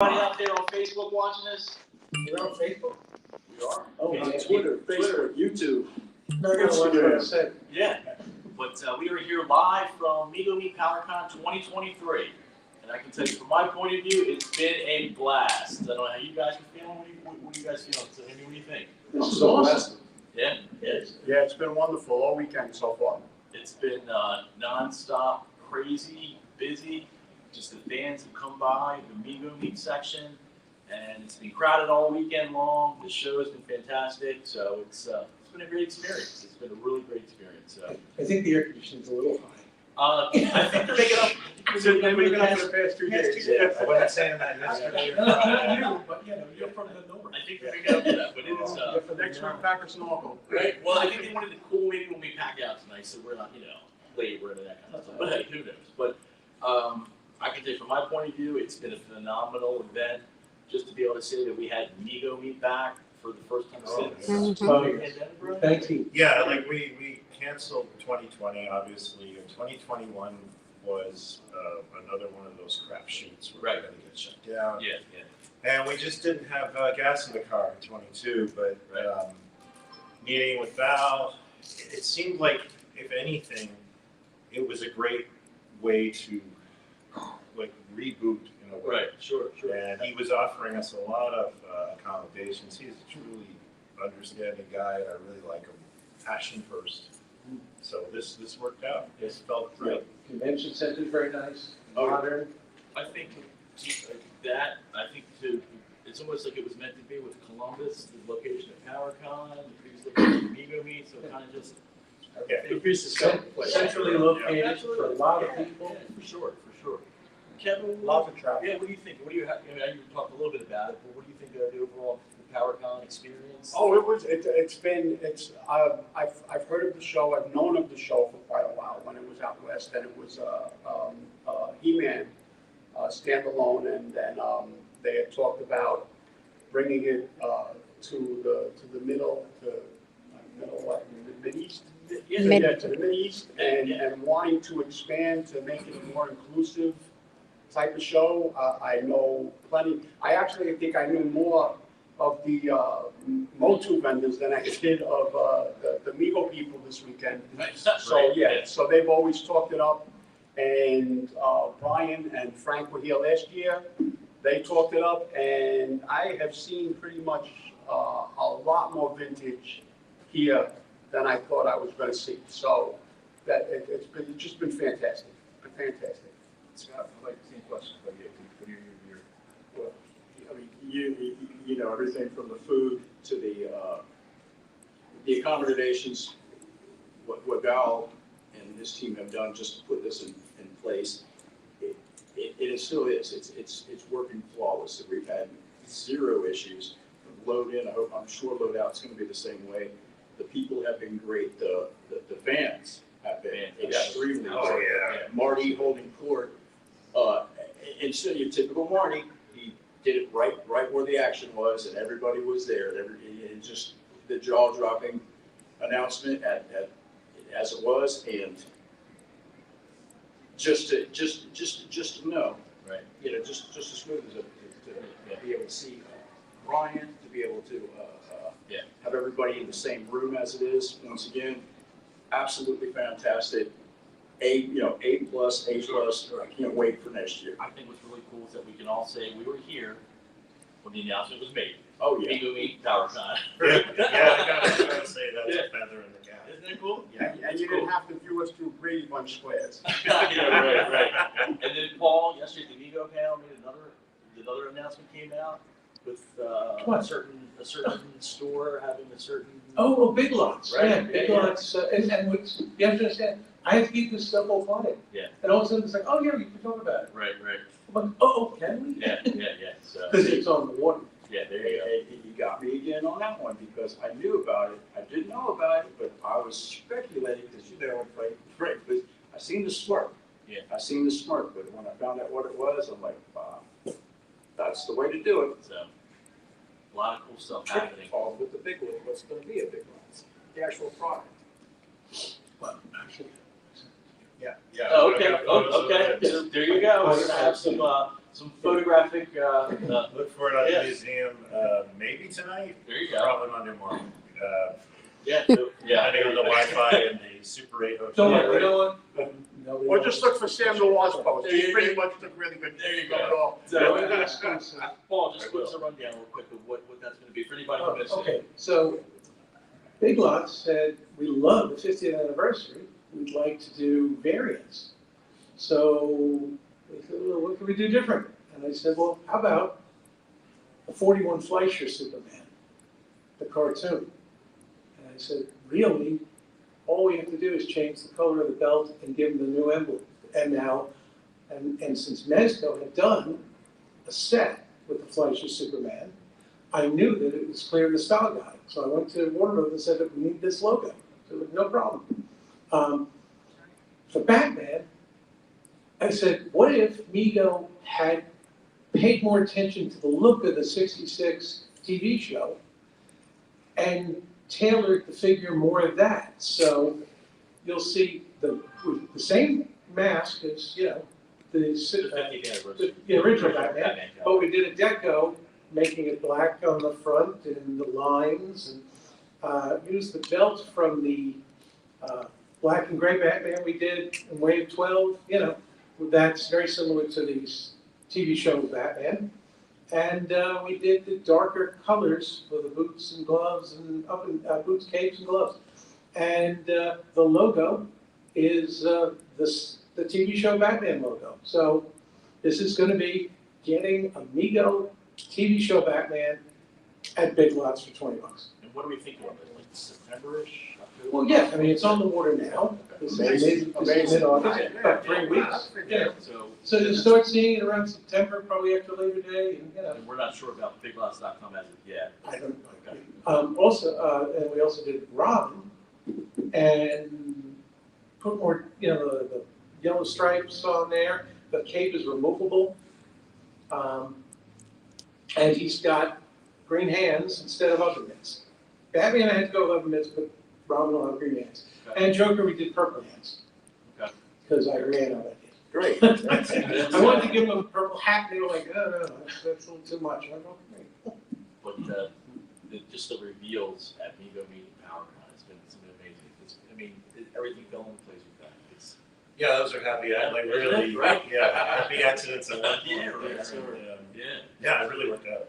Anybody out there on Facebook watching this? You're on Facebook? We are. Oh, Yeah, yeah. Twitter, Facebook, YouTube. No, Instagram. Yeah, but we are here live from Mego PowerCon 2023. And I can tell you from my point of view, it's been a blast. I don't know how you guys are feeling. What are you guys feeling? So, Amy, what do you think? This is awesome. Yeah, it Yeah, it's been wonderful all weekend so far. It's been non-stop, crazy, busy. Just the fans have come by, the Mego Meet section, and it's been crowded all weekend long. The show has been fantastic, so it's been a great experience. It's been a really great experience. So. I think the air conditioning's a little high. I think they're making up. They're making up for the past 2 days. Yeah. I wasn't saying that yesterday. You, but you're from the north. I think they're making up for that, but it is. Next week, Packers snorkel. Right. Well, I think they wanted to cool maybe when we pack out tonight, so we're not, labor and that kind of stuff. But hey, who knows? But I can tell you from my point of view, it's been a phenomenal event. Just to be able to say that we had Mego Meet back for the first time since. Oh, yes. Thank you. Yeah, like we canceled 2020, obviously, and 2021 was another one of those crap shoots where we're going to get shut down. Yeah. And we just didn't have gas in the car in 22, but meeting with Val, it seemed like, if anything, it was a great way to like reboot in a way. Right. Sure. And he was offering us a lot of accommodations. He's a truly understanding guy, and I really like him. Passion first. So this worked out. This felt great. Convention center's very nice, Oh. modern. I think that, it's almost like it was meant to be with Columbus, the location of PowerCon, the previous location of Mego Meet, so kind of just. Yeah. Increase the scope of the place. Centrally located for a lot of people. Yeah, for sure. Kevin, Lots of traffic. Yeah, what do you think? You talked a little bit about it, but what do you think of the overall PowerCon experience? Oh, I've heard of the show, I've known of the show for quite a while when it was out west, and it was He-Man standalone, and then they had talked about bringing it to the middle Mid-East. Yeah, To the Mid-East, and wanting to expand to make it a more inclusive type of show. I know plenty. I think I knew more of the Motu vendors than I did of the Mego people this weekend. So so they've always talked it up. And Brian and Frank were here last year. They talked it up, and I have seen pretty much a lot more vintage here than I thought I was going to see. So that it's just been fantastic. Fantastic. Scott, I'd like the same question for you. Well, I mean, you know everything from the food to the accommodations. What Val and his team have done just to put this in place, it still is. It's working flawless. We've had zero issues. Load in. I'm sure load out is going to be the same way. The people have been great. The fans have been extremely Oh, great. yeah. Marty holding court. Instead of your typical Marty, he did it right where the action was, and everybody was there. And just the jaw-dropping announcement as it was, and just to know, Right. just as smooth as to be able to see Brian, to be able to have everybody in the same room as it is. Once again, absolutely fantastic. A plus. I can't wait for next year. I think what's really cool is that we can all say we were here when the announcement was made. Oh yeah. Mego Meet PowerCon. I gotta say that's a feather in the cap. Isn't that cool? And you didn't have to view us through Brady Bunch squares. Yeah, right. And then Paul, yesterday at the Mego panel, made another announcement came out with What? a certain store having a certain. Oh, Big Lots, Right. yeah, Big Lots, and what's, you have to understand, I have to keep this stuff all quiet. Yeah. And all of a sudden, it's like, oh, yeah, we can talk about it. Right. I'm like, oh, can we? Yeah. So. Because it's on the water. Yeah, there you go. You got me again on that one because I knew about it. I didn't know about it, but I was speculating because right, but I seen the smirk. Yeah. I seen the smirk, but when I found out what it was, I'm like, that's the way to do it. So, a lot of cool stuff happening. Falls with the big one. What's going to be a big one? It's the actual product. Well, actually, Yeah. Oh, okay. So there you go. We're gonna have some some photographic, Look for it at Yeah. the museum, maybe tonight, there you go. probably Monday morning. Yeah, yeah. Depending on the Wi-Fi and the Super 8 hotel. Don't worry, you know what? Nobody Or just knows. look for Sam Noah's post. There you He pretty go. much took really good There you pictures of go. it all. So, We're gonna do some- Paul, just give us a rundown real quick of what that's gonna be for anybody who missed it. Okay, so Big Lots said, we love the 50th anniversary, we'd like to do variants. So we said, well, what can we do different? And I said, well, how about the 41 Fleischer Superman, the cartoon? And I said, really, all we have to do is change the color of the belt and give him the new emblem. And now, and since Mezco had done a set with the Fleischer Superman, I knew that it was clear the style guide. So I went to Warner and said, we need this logo. So no problem. For Batman, I said, what if Mego had paid more attention to the look of the 66 TV show and tailored the figure more of that? So you'll see the same mask as, you know, The 50th anniversary. the original Batman, cover. but we did a deco, making it black on the front and the lines, and used the belt from the black and gray Batman we did in Wave 12, you know, that's very similar to the TV show Batman. And we did the darker colors for the boots and gloves and boots, capes and gloves. And the logo is the TV show Batman logo. So this is going to be getting a Mego TV show Batman at Big Lots for $20. And what are we thinking of it, like September-ish? October? Well, yeah, I mean, it's on the water now. This is mid-August, about 3 weeks. Yeah. So you'll start seeing it around September, probably after Labor Day, and, you know. And we're not sure about BigLots.com as of yet. I don't know. Okay. Also, and we also did Robin and put more, you know, the yellow stripes on there. The cape is removable. And he's got green hands instead of other mitts. Batman, I had to go with other mitts, but Robin will have green hands. Okay. And Joker, we did purple hands. Okay. Because I ran out of ideas. Great. I wanted to give them a purple hat, and they were like, no, that's a little too much. I go, okay. But just the reveals at Mego Meeting PowerCon, it's been amazing. Everything fell into place with that. It's, Yeah, those are happy, like really, Right. yeah, happy accidents at one Yeah, point. right. So, yeah. Yeah, it really worked out.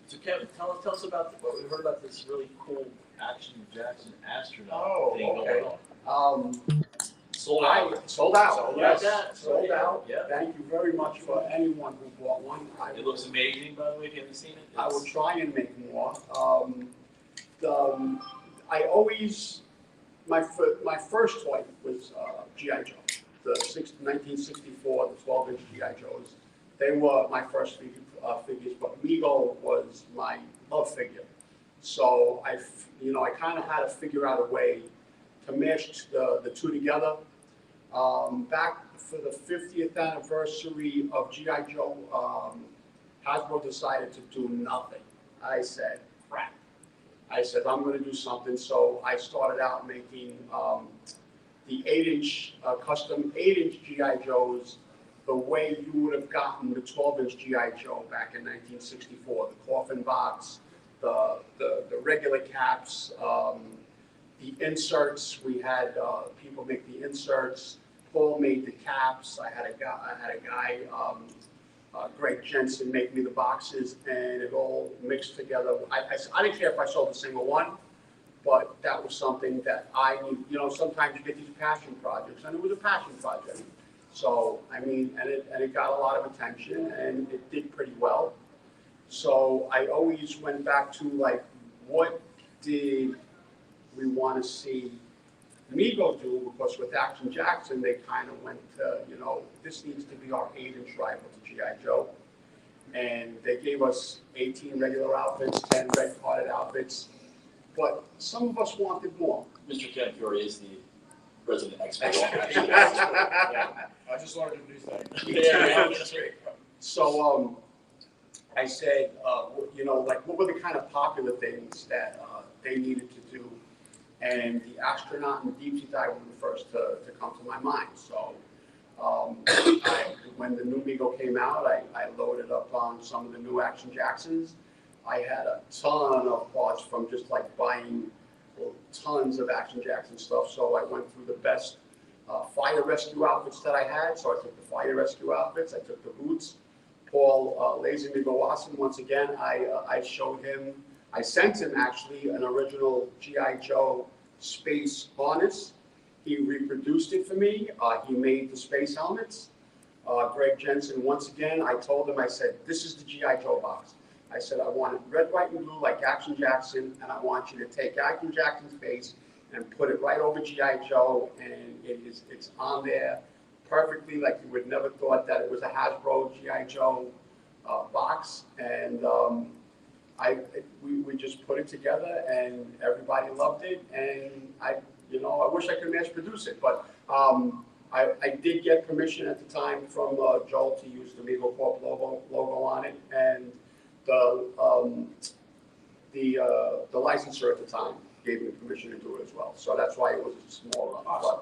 So Kevin, tell us about what we heard about this really cool Action Jackson astronaut Oh, thing okay. going on. Sold out. Sold out, Sold yes, out. sold out. Yeah. Thank you very much for anyone who bought one. It looks amazing, by the way, if you haven't seen it. I will try and make more. I always, my first toy was G.I. Joe, the 1964, the 12-inch G.I. Joes. They were my first figures, but Mego was my love figure. So I kind of had to figure out a way to mesh the two together. Back for the 50th anniversary of G.I. Joe, Hasbro decided to do nothing. I said, crap. I said, I'm going to do something. So I started out making the 8-inch, custom 8-inch G.I. Joes the way you would have gotten the 12-inch G.I. Joe back in 1964. The coffin box, the regular caps, the inserts. We had people make the inserts. Paul made the caps. I had a guy, Greg Jensen, make me the boxes, and it all mixed together. I didn't care if I sold a single one, but that was something that I need. You know, sometimes you get these passion projects, and it was a passion project. So and it got a lot of attention, and it did pretty well. So I always went back to like, what did we want to see Mego do? Because with Action Jackson, they kind of went to, this needs to be our 8-inch rival to G.I. Joe. And they gave us 18 regular outfits, 10 red carded outfits. But some of us wanted more. Mr. Ken Fury is the resident expert on Expert. Action. I just learned a new thing. Yeah, that's great. So I said, what were the kind of popular things that they needed to do? And the astronaut and the deep sea diver were the first to come to my mind. So When the new Mego came out, I loaded up on some of the new Action Jacksons. I had a ton of parts from just like buying tons of Action Jackson stuff. So I went through the best fire rescue outfits that I had. So I took the fire rescue outfits, I took the boots. Paul Lazy Mego Watson, once again, I showed him, I sent him actually an original G.I. Joe space harness. He reproduced it for me. He made the space helmets. Greg Jensen, once again, I told him, I said, this is the G.I. Joe box. I said, I want it red, white, and blue like Action Jackson, and I want you to take Action Jackson's face and put it right over G.I. Joe, and it's on there perfectly, like you would never thought that it was a Hasbro G.I. Joe box. And we just put it together, and everybody loved it. And I wish I could mass produce it, but I did get permission at the time from Joel to use the Mego Corp logo on it, and the licensor at the time gave me permission to do it as well. So that's why it was a small run. Awesome.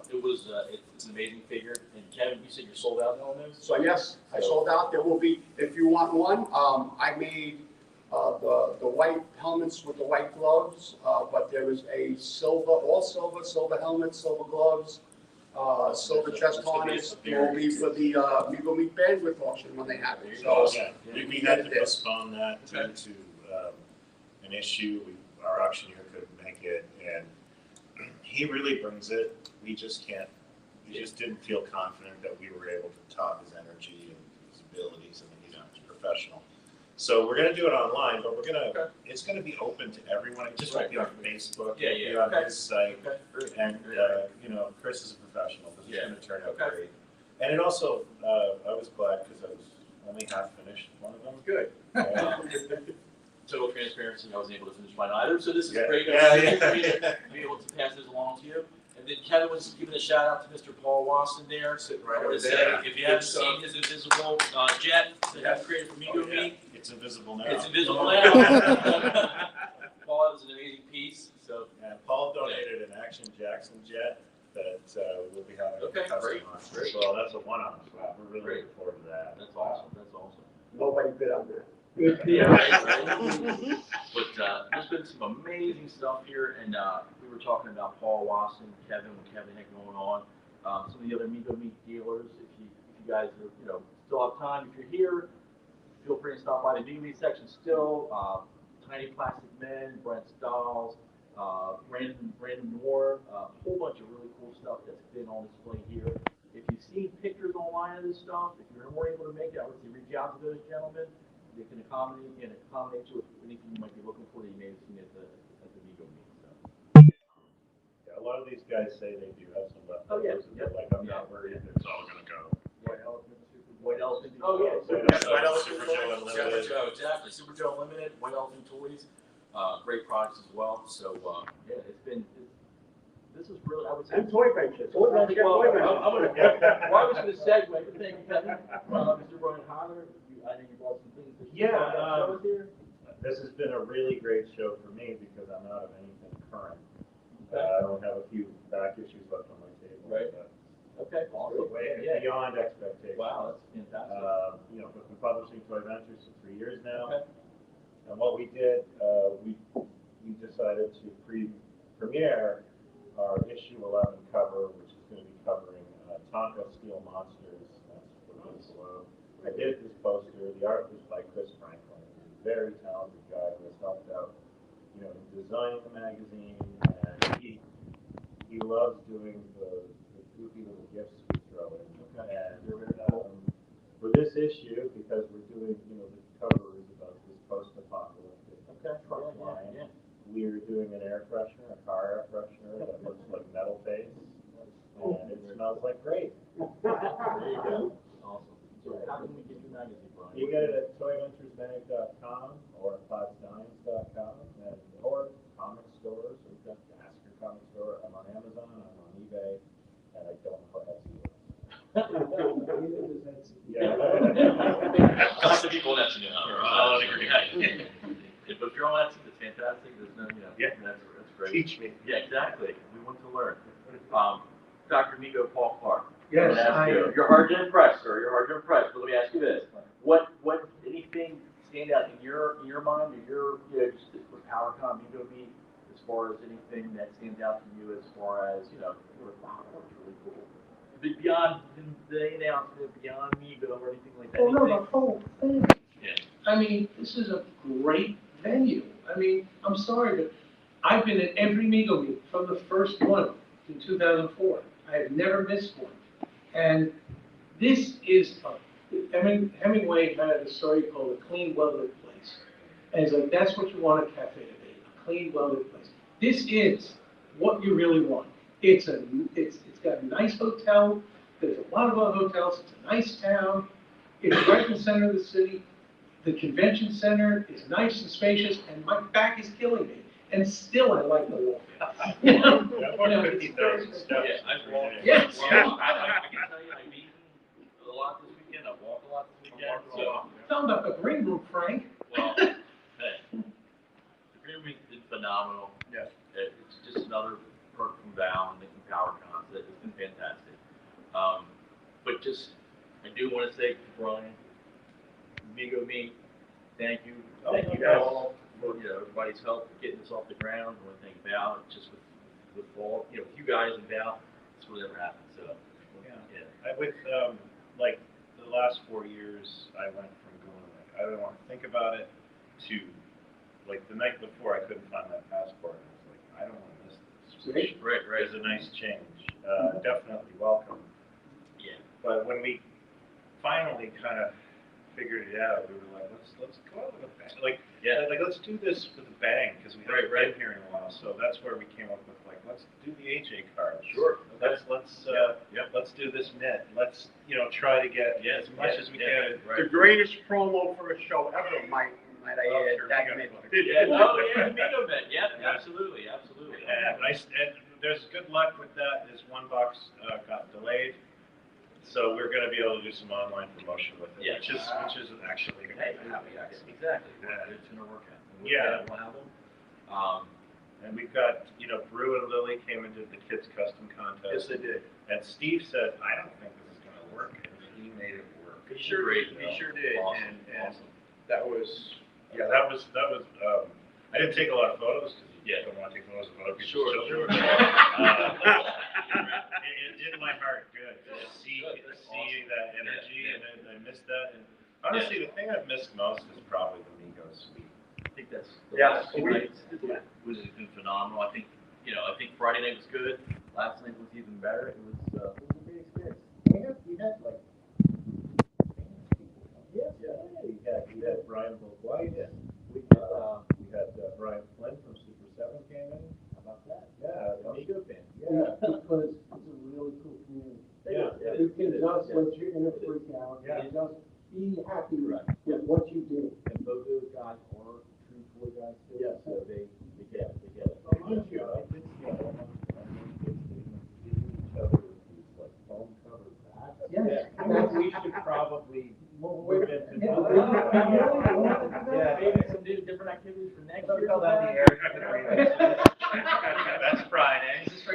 It's an amazing figure. And Kevin, you said you're sold out now on those? So yes, I sold out. There will be, if you want one, I made the white helmets with the white gloves, but there is a all silver helmet, silver gloves, silver chest harness. Will be for the Mego Meat Bandwidth auction when they have it. So we had to postpone that due to an issue. Our auctioneer couldn't make it, and he really brings it. We just can't. We just didn't feel confident that we were able to top his energy and his abilities, and he's a professional. So we're gonna do it online, but it's gonna be open to everyone. It just won't be on Facebook. Yeah, It'll be on his site. Okay. And Chris is a professional. This is gonna turn out Okay. great. And it also, I was glad because I was only half finished one of them. Good. Yeah. Total transparency, I wasn't able to finish mine either, so this is Yeah. great. Yeah, To be able to pass this along to you. And then Kevin was giving a shout out to Mr. Paul Watson there. Sitting right I over would say, there. if you haven't seen his invisible jet that he created for Mego Meat, It's invisible now. it's invisible now. Paul, it was an amazing piece, so. And Paul donated an Action Jackson jet that we'll be having Okay, custom great, on. great. So that's a one-off. We're really Great. looking forward to that. That's awesome, that's awesome. nobody bid on that. Yeah, right. But there's been some amazing stuff here, and we were talking about Paul Watson, Kevin, what Kevin had going on. Some of the other Mego Meat dealers. If you guys are, still have time, if you're here, feel free to stop by the Mego Meat section still. Tiny Plastic Men, Brent's Dolls, Brandon Moore, a whole bunch of really cool stuff that's been on display here. If you've seen pictures online of this stuff, if you're more able to make it, I would say reach out to those gentlemen. They can accommodate you with anything you might be looking for that you may have seen at the Mego Meet. So. Yeah, a lot of these guys say they do have some leftovers. Oh, yeah. And they're like, I'm not worried, it's all gonna go. White Elephant. Oh, yeah. White Elephant Super toys. Joe Unlimited. Super Joe, exactly. Super Joe Unlimited, White Elephant toys. Great products as well. So yeah, this is really, I would say. And toy benches. Well, I was going to segue. Thank you, Kevin. Mr. Brian Holler, I think you brought some things. This has been a really great show for me because I'm out of anything current. I don't have a few back issues left on my table. Right. But Okay, awesome. way Yeah. beyond expectations. Wow, that's fantastic. We've been publishing Toy Ventures for 3 years now. Okay. And what we did, we decided to premiere our issue 11 cover, which is going to be covering Tonka Steel Monsters. That's what it is below. I did this poster. The art was by Chris Franklin. He's a very talented guy who has helped out, in designing the magazine, and he loves doing the goofy little gifts we throw in. Okay. And for this issue, because we're doing, the cover is about this post-apocalyptic truck line. Yeah. We're doing an air freshener, a car air freshener that looks like metal face, and it smells like grape. There you go. Awesome. So how can we get your magazine, Brian? You get it at toyventuresmag.com or podsdimes.com or comic stores. We've got ask your comic store. I'm on Amazon, I'm on eBay, and I don't know how Etsy. Yeah. Lots of people on Etsy now. I'll agree. If you're on Etsy, that's fantastic. There's no, Yeah. that's great. Teach me. Yeah, exactly. We want to learn. Dr. Mego, Paul Clark, Yes, Ask I you. am. You're hard to impress, sir. You're hard to impress. But let me ask you this: anything stand out in your mind, or just with PowerCom, Mego Meet, as far as anything that stands out to you, as far as you're like, wow, that was really cool. Beyond the announcement, beyond Mego or anything like that. Well, no, Anything? the whole thing. Yeah. I mean, this is a great venue. I mean, I'm sorry, but I've been at every Mego meet from the first one in 2004. I have never missed one. And this is, Hemingway had a story called A Clean, Well-Lit Place. And it's like, that's what you want a cafe to be, a clean, well-lit place. This is what you really want. It's got a nice hotel. There's a lot of other hotels. It's a nice town. It's right in the center of the city. The convention center is nice and spacious, and my back is killing me. And still, I like the walk. Yeah, It's about very 50,000 steps. Yeah, I've walked. Yes. Well, I can tell you, I've eaten a lot this weekend. I've walked a lot this weekend. So, Tell them about the green room, Frank. well, hey, the Green Week is phenomenal. Yes. It's just another perk from Val and the PowerCon. It's been fantastic. But I do want to say to Brian, Mego Meet, thank you. Thank you all for everybody's help getting this off the ground. I want to thank Val, just with all, with you guys and Val, this would never happen. So, yeah. With like the last 4 years, I went from going like I don't want to think about it to like the night before I couldn't find my passport. And I was like, I don't want to miss this. Right. It's a nice change. Definitely welcome. Yeah. But when we finally kind of figured it out, we were like, let's go out with a bang. Like let's do this with a bang because we haven't been here in a while. So that's where we came up with like, let's do the AJ card. Sure. Let's do this net. Let's try to get as much as we can. The greatest promo for a show ever, might I add. That minute. The Mego event. Yeah, absolutely. And there's good luck with that. This one box got delayed, so we're going to be able to do some online promotion with it, which is actually Exactly. It's going to work out. Yeah. We'll have them. And we've got Brew and Lily came and did the kids custom contest. Yes, they did. And Steve said, I don't think this is going to work, and he made it work. He sure did. Awesome. And that was, That was. I didn't take a lot of photos because you don't want to take photos of other people's children. It did my heart good to see that energy, and I missed that. And honestly, the thing I've missed most is probably the Mego suite. I think that's Yeah, last 2 nights was been phenomenal. I think Friday night was good. Last night was even better. It was a great experience. We had like we had Brian White. We had Brian Flynn from Super 7 came in. How about that? Yeah, Mego fan. Yeah. Because it's a really cool community. Yeah. You can just let your inner freak out and just be happy with what you do. And both those guys are true toy guys too. Yes. So they get it. Mind you, I did see all my kids giving each other these like foam covered bats. Yes. I think we should probably move into Maybe some different activities for next year. Throw that in the air. That's Friday. Is this for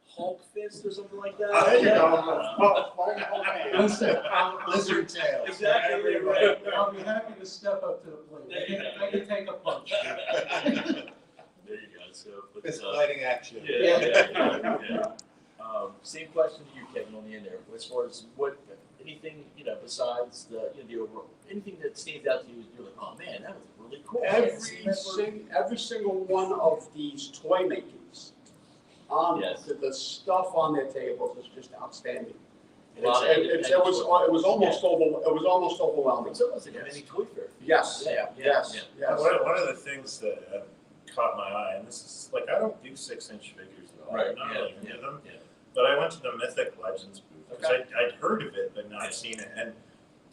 Hulk fist or something like that? There you go. Listen, Lizard tail. Exactly right. I'll be happy to step up to the plate. I can take a punch. There you go. So, it's fighting action. Yeah. Same question to you, Kevin, on the end there. As far as anything besides the overall, anything that stands out to you, you're like, oh man, that was really cool. Every single one of these toy makers, the stuff on their tables is just outstanding. It was almost overwhelming. It's almost like a mini toy fair. Yes. One of the things that caught my eye, and this is like I don't do 6-inch figures at all. Right. I'm not really into them. Yeah. But I went to the Mythic Legends booth because I'd heard of it but not seen it, and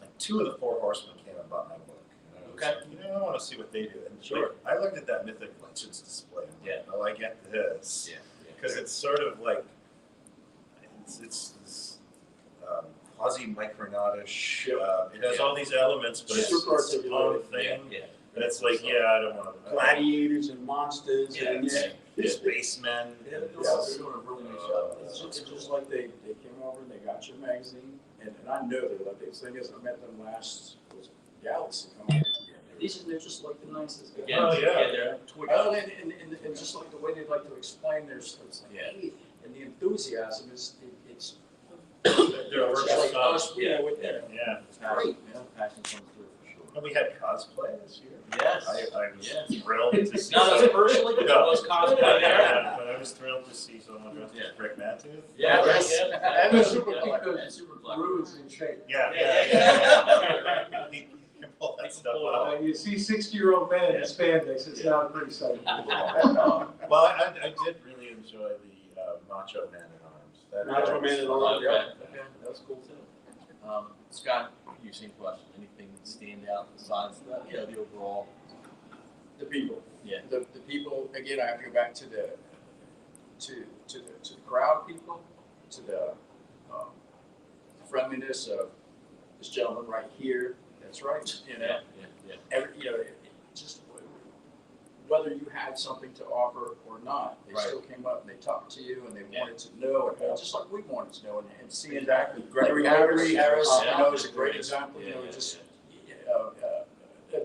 like 2 of the 4 Horsemen came and bought my book. And I was like, I want to see what they do. And Sure. I looked at that Mythic Legends display. And Yeah. I get this. Yeah. Because it's sort of like it's this quasi-micronautish. It has all these elements, but it's its own thing. Yeah. And it's like, I don't want to. Gladiators and monsters and Spacemen. They're doing a really It's just like they came over and they got your magazine, and I know they love it. The thing is, I met them last, was Galaxy. They're just like the nicest guys. Oh, yeah. They're Twitter. Oh, and just like the way they like to explain their stuff, it's like, Yeah. hey, and the enthusiasm is, it's, They're it's virtual like stuff. us, you know, with them. Yeah. It's great, man. Passion comes through for sure. And we had cosplay this year. Yes. I was Yes. thrilled to see. Not us personally, but there was cosplay there. Yeah, but I was thrilled to see someone dressed Yeah. as Rick Matthews. Yeah, right, Yes. yeah. And the super Yeah. collector. And super collector. Rudes in shape. Yeah, Yeah. He can pull that stuff pull it off. You see 60-year-old men in spandex, it's not pretty sight. Well, I did really enjoy the Macho Man at Arms. That Macho Man at Arms, Okay, yeah. okay, that was cool too. Scott, you same question, anything stand out besides the, the overall? The people. Yeah. The people, again, I have to go back to the crowd people, to the friendliness of this gentleman right here. That's right, you know. Yeah. Every, just whether you had something to offer or not, they Right. still came up and they talked to you and they Yeah. wanted to know, and just like we wanted to know, and seeing Exactly. Gregory Harris, Yeah. you know, is a great example. Yeah, You know, yeah, just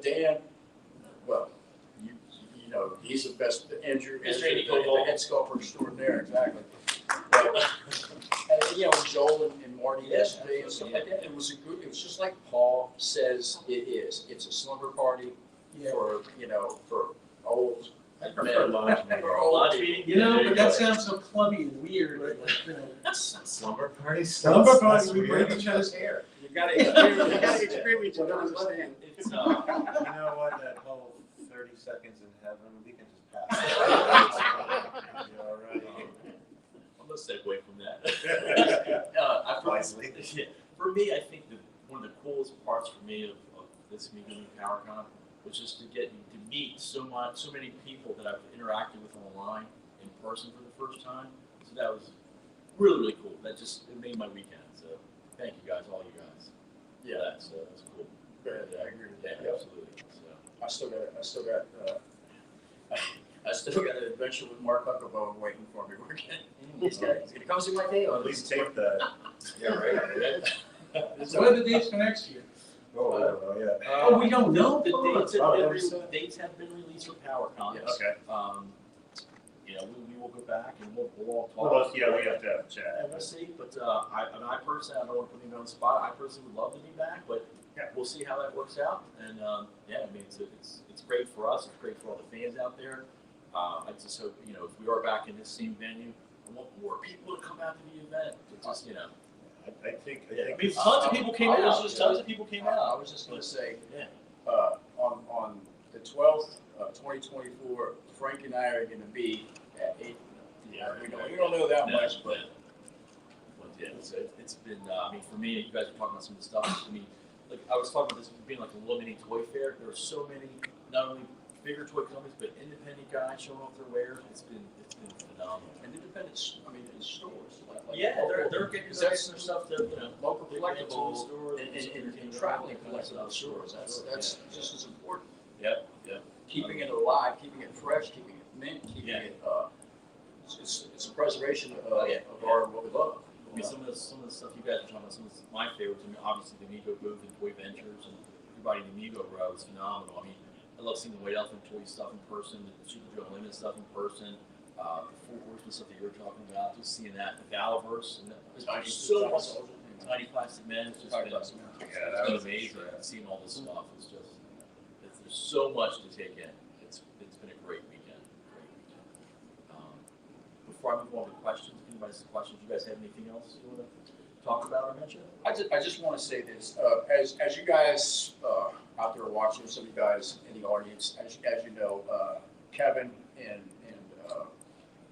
Dan. Well, you know, he's the best injured, Mr. the Nicole. head sculptor extraordinaire, exactly. But, and, you know, Joel and Marty yesterday and stuff like that. It was just like Paul says it is. It's a slumber party for, for old I prefer lodge for old Lodge people. meeting? You know, There but go. that sounds so clubby and weird, Slumber party. Slumber party, That's we weird. break each other's hair. You gotta experience it to understand. It's, You know what? That whole 30 seconds in heaven, we can just pass. You're all right. I'm gonna segue from that. Wisely. For me, I think one of the coolest parts for me of this Mego PowerCon was just to get to meet so many people that I've interacted with online in person for the first time. So that was really, really cool. It made my weekend. So thank you guys, all you guys. Yeah. That's cool. I agree with that. Yeah, absolutely. So. I still got an adventure with Mark Huckabee waiting for me. He's gonna come see my day on At least tape that. Yeah, right. What are the dates for next year? Oh, yeah. Oh, we don't know. The Oh, never said. dates have been released for PowerCon. Yes. Okay. We will go back and we'll all talk. Well, yeah, we have to have a chat. And we'll see, but I personally, I don't want to put anybody on the spot. I personally would love to be back, but we'll see how that works out. And it's great for us. It's great for all the fans out there. I just hope if we are back in this same venue, I want more people to come out to the event. I think. Tons of people came I was out. just- Tons of people came I out. was just gonna say, Yeah. on the 12th, 2024, Frank and I are gonna be at 8. We don't know that much, but Yeah, it's been, for me, you guys are talking about some of the stuff. I was talking about this being like a little mini toy fair. There are so many, not only bigger toy companies, but independent guys showing off their wares. It's been phenomenal. and independent, in stores. Yeah, they're getting Because their that's stuff that, local they bring into the collectible store. and traveling collectible stores. That's just as important. Yep. Keeping it alive, keeping it fresh, keeping it mint, keeping Yeah. it, it's a preservation of our, what we love. Some of the stuff you guys are talking about, some of my favorites, obviously the Mego booth and Toy Ventures and everybody in the Mego row is phenomenal. I love seeing the White Elephant toy stuff in person, the Super Joe Limit stuff in person, the Four Horsemen stuff that you were talking about, just seeing that, the Valaverse, and there's so much Tiny Plastic Men, it's just been amazing seeing all this stuff. There's so much to take in. It's been a great weekend. Before I move on to questions, if anybody has questions, you guys have anything else you want to talk about or mention? I just want to say this, as you guys out there watching, some of you guys in the audience, as you know, Kevin and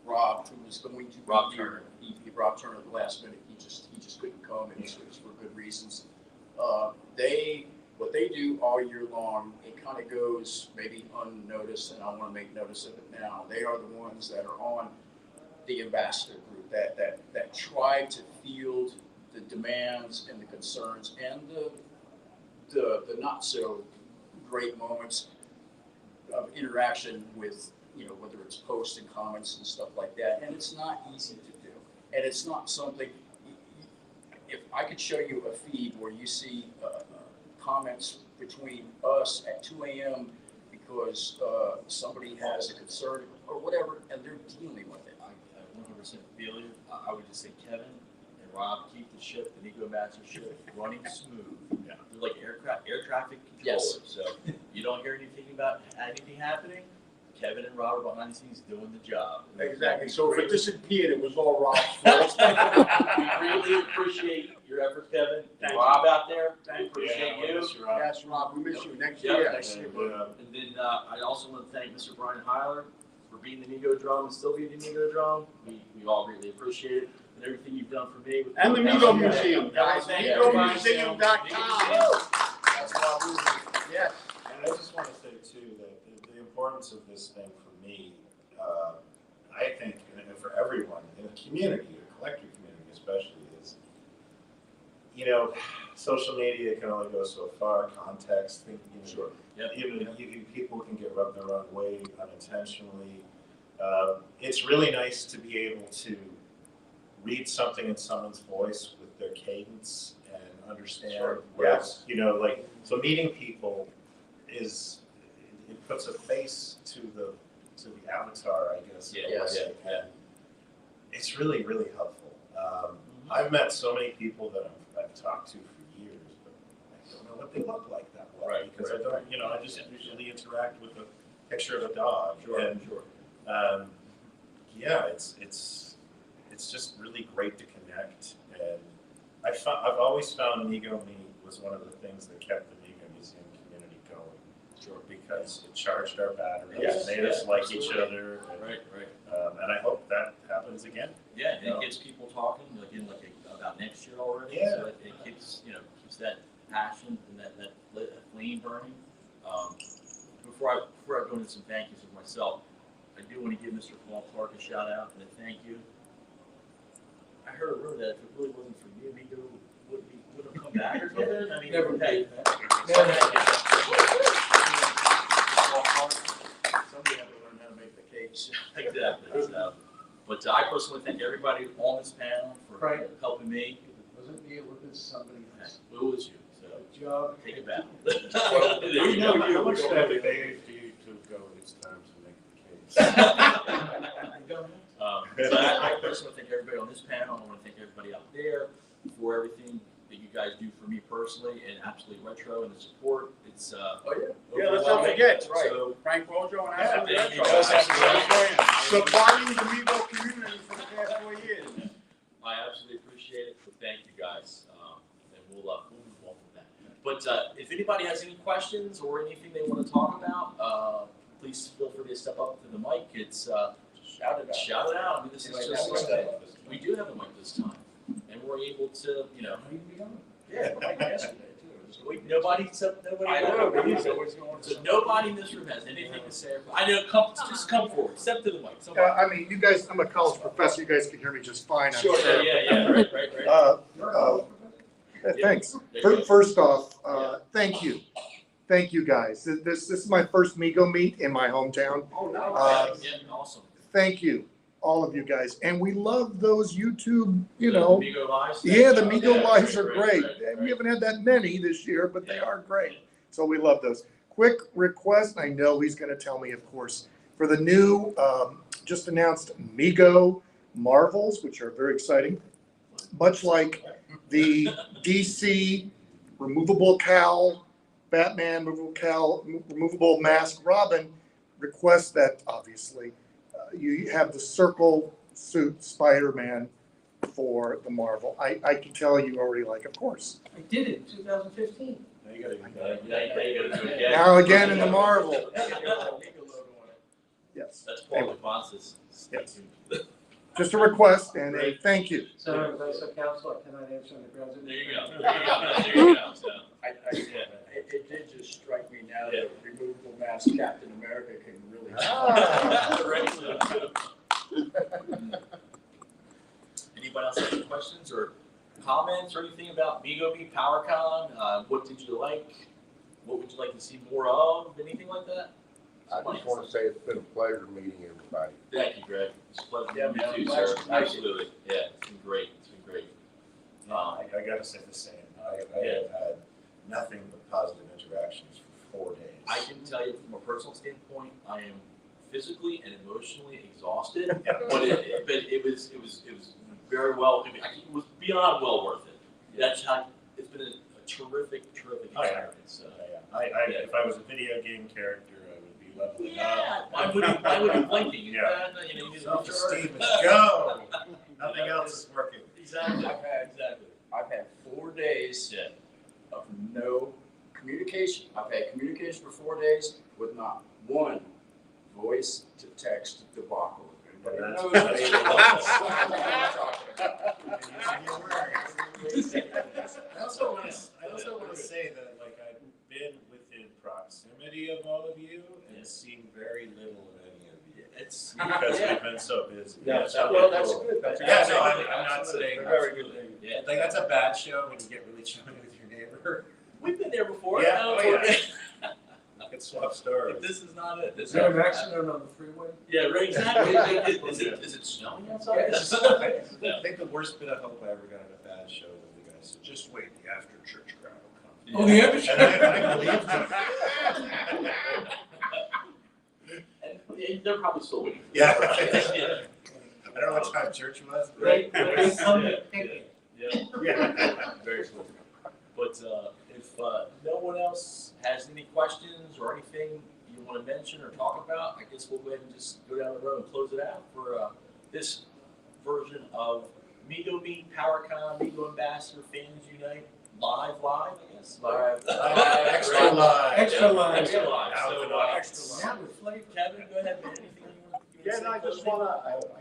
Rob, who was going to Rob be here, Rob Turner at the last minute, he just couldn't come, and it was for good reasons. What they do all year long, it kind of goes maybe unnoticed, and I want to make notice of it now. They are the ones that are on the ambassador group that try to field the demands and the concerns and the not so great moments of interaction with, whether it's posts and comments and stuff like that. And it's not easy to do. And it's not something, if I could show you a feed where you see comments between us at 2 a.m. because somebody has a concern or whatever, and they're dealing with it. I 100% feel you. I would just say Kevin and Rob keep the ship, the Mego Master ship, running smooth. Yeah. They're like air traffic Yes. controllers. So you don't hear anything about anything happening. Kevin and Rob are behind the scenes doing the job. Exactly. So if it disappeared, it was all Rob's fault. We really appreciate your efforts, Kevin. Thank you. Rob out there, Thank you. appreciate Yeah, you. Mr. Rob. Yes, Rob, we miss you next Yep. year. Next And, And then I also want to thank Mr. Brian Heiler for being the Mego drum and still being the Mego drum. We all greatly appreciate it and everything you've done for me. And the Mego Museum, guys. Yeah. MegoMuseum.com. That's why we Yes. And I just want to say too that the importance of this thing for me, I think, and for everyone in the community, the collector community especially, is, you know, social media can only go so far. Context, Sure. Yep. even people can get rubbed the wrong way unintentionally. It's really nice to be able to read something in someone's voice with their cadence and understand. Sure. Whereas, you know, like, so meeting people it puts a face to the avatar, I guess. in a Yes. way, and it's really, really helpful. I've met so many people that I've talked to for years, but I don't know what they look like that well. Right, Because right, I don't, right. you know, I just usually interact with a picture of a dog. And, Sure. yeah, it's just really great to connect. And I've always found Mego Meet was one of the things that kept the Mego Museum community going. Sure. Because it charged our batteries, Yes, made us yeah, like each absolutely. other. And, Right. and I hope that happens again. Yeah, and it gets people talking again about next year already. Yeah. So it keeps that passion and that flame burning. Before I go into some thank yous for myself, I do want to give Mr. Paul Clark a shout out and a thank you. I heard a rumor that if it really wasn't for you, Mego wouldn't have come back or something. I mean, Never hey, did. Somebody had to learn how to make the cakes. Exactly. So, but I personally thank everybody on this panel for Right. helping me. It wasn't me, it was somebody else. It was you. So Good job. take it back. Well, There you go. How much have they paid for you to go each time to make the case? So I personally thank everybody on this panel. I want to thank everybody out there for everything that you guys do for me personally and Absolutely Retro and the support. It's Oh, yeah. Yeah, let's not forget, right. So, Frank Bojo and Yeah, Ashley thank you, Retro. guys. Supporting the Mego community for the past 4 years. I absolutely appreciate it. So thank you guys, and we'll move on from that. But if anybody has any questions or anything they want to talk about, please feel free to step up to the mic. It's Shout it out. shout it out. I mean, this is Anybody just got one? like, we do have a mic this time, and we're able to, Yeah, like yesterday, too. It was wait, nobody except nobody. I know, but he's always going to. So nobody in this room has anything to say. I know. Just come forward. Step to the mic. Somebody. I mean, you guys, I'm a college professor, you guys can hear me just fine, I'm Sure. sure. Yeah. Right. Thanks. There you go. First off, thank you. Thank you, guys. This is my first Mego meet in my hometown. Oh, no. Yeah, awesome. Thank you, all of you guys. And we love those YouTube, The Mego Lives. yeah, the Mego Yeah, Lives are great. right. We haven't had that many this year, but they Yeah. are great. So we love those. Quick request, I know he's gonna tell me, of course, for the new, just announced Mego Marvels, which are very exciting. Much like the DC removable cowl, Batman, removable cowl, removable mask, Robin, request that obviously you have the circle suit Spider-Man for the Marvel. I can tell you already like, of course. I did it in 2015. Now you gotta do Now that. you gotta do it again. Now again in the Marvel. Yes. That's Paul LaFonse's. Yes. Just a request and a thank you. So, as a council, I cannot answer on the grounds of. There you go. There you go. So, It did just strike me now Yeah. that removable mask Captain America can really. Anybody else have any questions or comments or anything about Mego Meet PowerCon? What did you like? What would you like to see more of? Anything like that? I just want to say it's been a pleasure meeting everybody. Thank you, Greg. It's a pleasure Yeah, to meet man, you, pleasure sir. to meet you. Absolutely. Yeah, it's been great. It's been great. I gotta say the same. I have had nothing but positive interactions for 4 days. I can tell you from a personal standpoint, I am physically and emotionally exhausted, but it was very well. It was beyond well worth it. That's how it's been a terrific Oh, yeah. experience. So. If I was a video game character, I would be leveling Yeah, up. why would you blinking? Yeah. You know, Self-esteem is go. Nothing else is working. Exactly. I've had 4 days Yeah. of no communication. I've had communication for 4 days with not one voice to text debacle. Everybody knows me. I also want to say that, like, I've been within proximity of all of you and seen very little of any of you. It's Because we've been so busy. Yeah, Well, that's good. That's Yeah, good. no, I'm not saying. Very good thing. Yeah. Like, that's a bad show when you get really chummy with your neighbor. We've been there before. Yeah, I don't oh, know if yeah. You can swap stories. But this is not it. This Is there an accident on the freeway? Yeah, right, exactly. Is it snowing outside? I think the worst bit of hope I ever got in a bad show was the guy said, just wait, the after church crowd will come. Oh, the after And I believed him. And they're probably still waiting. Yeah. Yeah. I don't know what time church was. but- Right. Yeah. Very cool. But if no one else has any questions or anything you want to mention or talk about, I guess we'll go ahead and just go down the road and close it out for this version of Mego Meet, PowerCon, Mego Ambassador, Fans Unite, live, I guess. Live. Extra live. Extra live. Extra live. Now So, with an extra live. Now with flavor. Kevin, go ahead, man. Anything you want to Yeah, say? no, I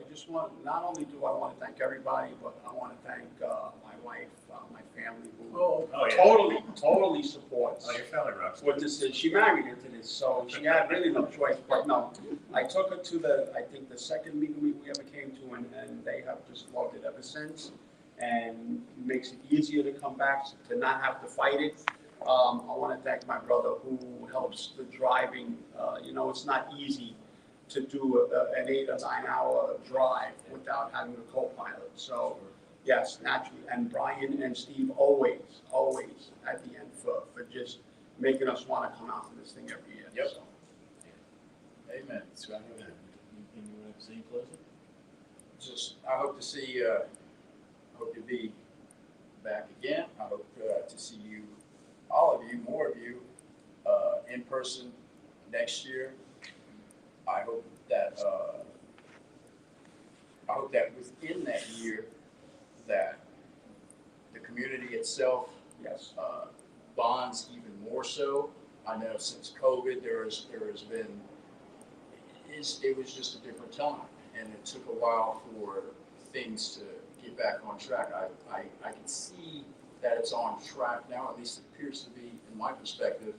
just want, not only do I want to thank everybody, but I want to thank my wife, my family, who Oh, Oh, yeah. totally supports Oh, your family rocks. what this is. She married into this, so she had really no choice, but no. I took her to I think the second meeting we ever came to, and they have just loved it ever since. And makes it easier to come back, to not have to fight it. I want to thank my brother who helps the driving. It's not easy to do an 8 or 9 hour drive without having a co-pilot. So, yes, naturally. And Brian and Steve always at the end for just making us want to come out to this thing every year. Yep. So. Amen. Scott, anything you want to say in closing? Just, I hope to see, hope to be back again. I hope to see you, all of you, more of you, in person next year. I hope that within that year, that the community itself, Yes. bonds even more so. I know since COVID, there has been, it was just a different time, and it took a while for things to get back on track. I can see that it's on track now, at least it appears to be in my perspective.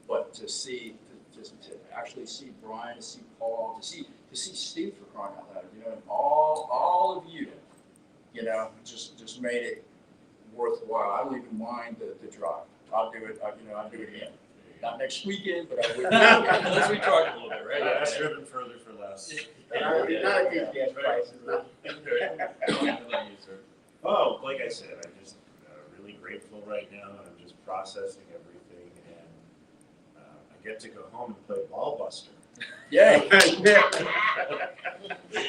But to actually see Brian, to see Paul, to see Steve, for crying out loud, and all of you, just made it worthwhile. I don't even mind the drive. I'll do it. I'll do it again. Not next weekend, but I will. Let's recharge a little bit, right? I've driven further for less. Not at these gas prices, no. Oh, like I said, I'm just really grateful right now, and I'm just processing everything, and I get to go home and play Ball Buster. Yay. There you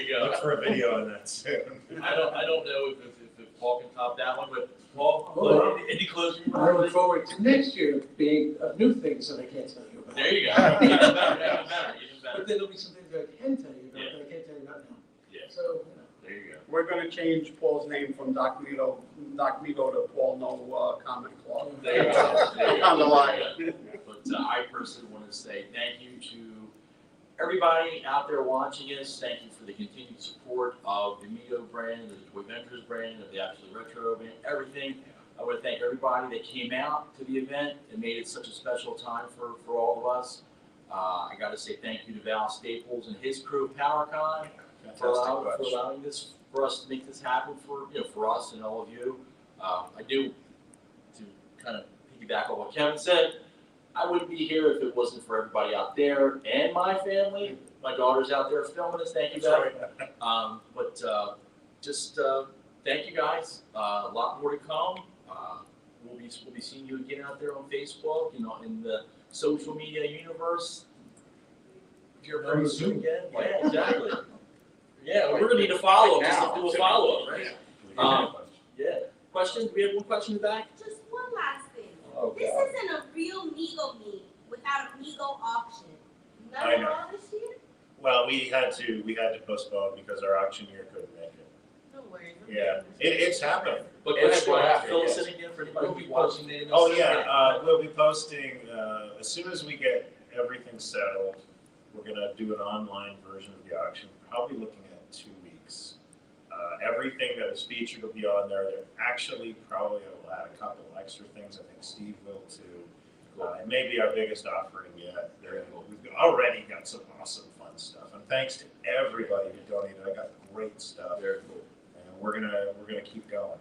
go. Look for a video on that soon. I don't know if Paul can top that one, but Paul, Oh, any closing I look remarks? forward to next year being new things that I can't tell you about. There you go. Even better. But then there'll be some things that I can tell you about that I can't tell you about now. Yeah, So, there you go. We're gonna change Paul's name from Doc Mego to Paul No Comment Club. There you go. There you go. On the line. But I personally want to say thank you to everybody out there watching us. Thank you for the continued support of the Mego brand, the Toy Ventures brand, of the Absolute Retro event, everything. I want to thank everybody that came out to the event and made it such a special time for all of us. I got to say thank you to Val Staples and his crew of PowerCon for allowing this, for us to make this happen for us and all of you. I do, to kind of piggyback on what Kevin said, I wouldn't be here if it wasn't for everybody out there and my family. My daughter's out there filming us. Thank you, Beth. Just thank you guys. A lot more to come. We'll be seeing you again out there on Facebook, you know, in the social media universe. You're very soon again. Yeah, exactly. Yeah, we're gonna need a follow-up. Just do a follow-up, right? Yeah. Question? Do we have one question in the back? Just one last thing. Oh, This God. isn't a real Mego meet without a Mego auction. I None at know. all this year? Well, we had to postpone because our auctioneer couldn't make it. No worries. Yeah, it's happening. But It's go ahead, happening, fill us yes. in again for anybody who's watching. They didn't know Oh, something. yeah, we'll be posting, as soon as we get everything settled, we're gonna do an online version of the auction, probably looking at 2 weeks. Everything that was featured will be on there. They're actually probably will add a couple extra things. I think Steve will too. It may be our biggest offering yet. We've already got some awesome fun stuff. And thanks to everybody who donated. I got great stuff. Very cool. And we're gonna keep going.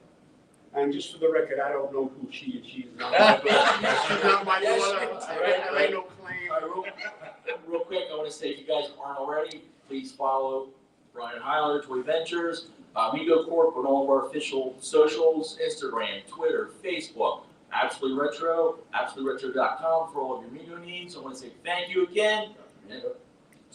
And just for the record, I don't know who she is. She's not my daughter. She's not my Yes, daughter. I ain't no claim. All right, real quick, I want to say, if you guys aren't already, please follow Brian Heiler, Toy Ventures, Mego Corp on all of our official socials, Instagram, Twitter, Facebook, Absolutely Retro, AbsoluteRetro.com for all of your Mego needs. I want to say thank you again. And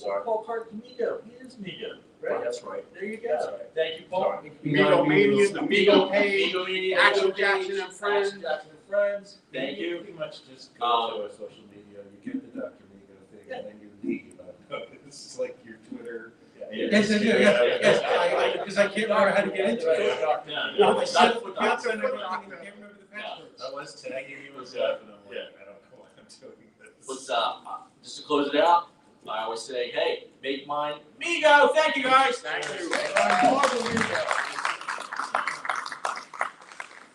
Paul Hart, Mego, he is Mego. Right? That's right. There you That's go. right. Thank you, Paul. Mego Mania, the Mego page, Mego Media, Action Mego Jackson page, and Friends. Action Jackson and Friends. Thank you. Pretty much just go to our social media, you get the Dr. Mego thing, and then you leave. This is like your Twitter. Yes, because I can't remember how to get into it. No, It's not not- for I can't Dr. remember the passwords. I was tagging you as that, and I'm like, Yeah. I don't know why I'm doing this. But just to close it out, I always say, hey, make mine Mego. Thank you, guys. Thank you. Marvel Mego.